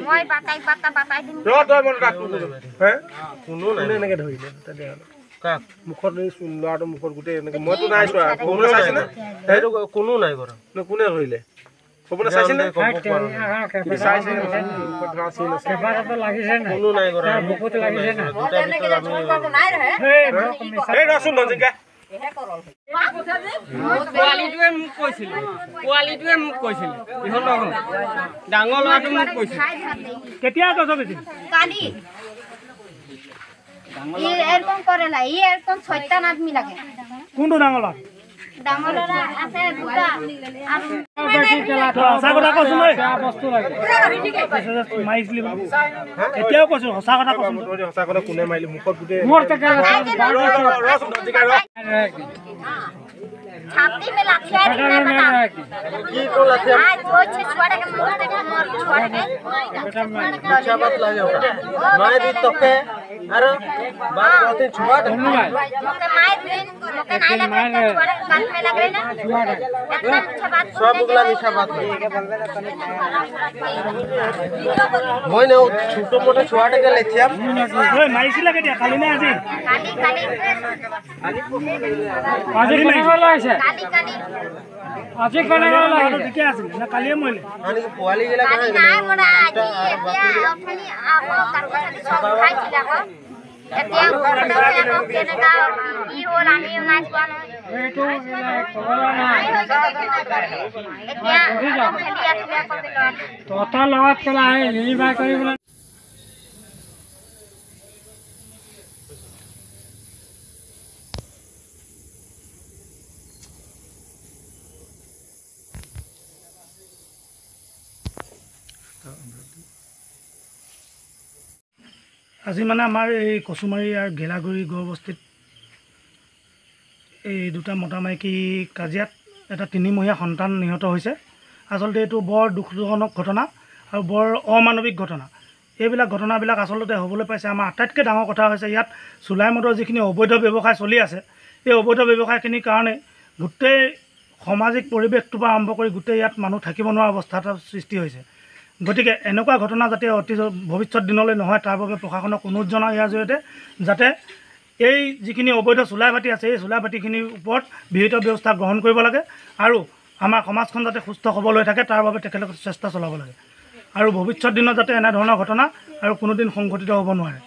মই বাটাই দিম কোনো নাই এনেকৈ ধৰিলে কাক মুখত ল'ৰাটো মুখত গোটেই এনেকৈ মইতো নাই চোৱা ক'বলৈ চাইছেনে সেইটো কোনো নাই কৰা কোনে ধৰিলে ক'বলৈ চাইছেনে কোনো নাই কৰা ৰচোন নজিকা পোৱালিটোৱে মোক কৈছিল ইহঁতৰ ডাঙৰ ল'ৰাটো মোক কৈছিল কেতিয়া কৈছ বেছি এৰকম কৰে না এৰকম ছয়টান আদমি লাগে কোনটো ডাঙৰ ল'ৰা ডাঙৰ ল'ৰা আছে দুটা আৰু সঁচা কথা কৈছো মই বস্তু লাগে মাৰিছিলি এতিয়াও কৈছো সঁচা কথা কৈছো সঁচা কথা কোনে মাৰিলে মুখত গোটেই छाती में लाठियां रखना बता की को लाठियां आज वो छुआड़े के मुंह पे मोर छुआड़े के अच्छा बात लागे माय दी तके अरे बात होते छुआ दे मोके माय दिन मोके नहीं लगे छुआड़े कान में लग रही ना छुआड़े इतना अच्छा बात सब बुगला मीठा बात মই না ছোট মোটা ছুয়াটা কে লেছিয়া ওই মাইছিল লাগে দিয়া খালি না আজি काली আজি মাইছিল লাইছে काली আজি কোনে লাগে ঠিকে আছে না কালিয়ে মইলে আনি পোৱালি গিলা काली নাই মৰা আজি এতিয়া আপুনি আপো কাকলি সব খাইছিল আকৌ এতিয়া কেনেকা ই হ'ল আমি নাই কোৱা নহয় এইটো কবলা নাই এতিয়া খেলি আছে আকৌ তোতা লগত কলা আই লিলিবাই কৰিবলৈ আজি মানে আমাৰ এই কচুমাৰী আৰু গেলাগুৰি গড়বস্তিত এই দুটা মতা মাইকী কাজিয়াত এটা 3মহীয়া সন্তান নিহত হৈছে আচলতে এইটো বৰ দুখজনক ঘটনা আৰু বৰ অমানৱিক ঘটনা এইবিলাক ঘটনাবিলাক আচলতে হ'বলৈ পাইছে আমাৰ আটাইতকৈ ডাঙৰ কথা হৈছে ইয়াত চুলাই মদৰ যিখিনি অবৈধ ব্যৱসায় চলি আছে এই অবৈধ ব্যৱসায়খিনিৰ কাৰণে গোটেই সামাজিক পৰিৱেশটোৰ পৰা আৰম্ভ কৰি গোটেই ইয়াত মানুহ থাকিব নোৱাৰা অৱস্থা এটা সৃষ্টি হৈছে গতিকে এনেকুৱা ঘটনা যাতে অতি ভৱিষ্যত দিনলৈ নহয় তাৰ বাবে প্ৰশাসনক অনুৰোধ জনাওঁ ইয়াৰ জৰিয়তে যাতে এই যিখিনি অবৈধ চুলাই ভাটি আছে এই চুলাই ভাটিখিনিৰ ওপৰত বিহিত ব্যৱস্থা গ্ৰহণ কৰিব লাগে আৰু আমাৰ সমাজখন যাতে সুস্থ সবল হৈ থাকে তাৰ বাবে তেখেতলোকে চেষ্টা চলাব লাগে আৰু ভৱিষ্যত দিনত যাতে এনেধৰণৰ ঘটনা আৰু কোনোদিন সংঘটিত হ'ব নোৱাৰে।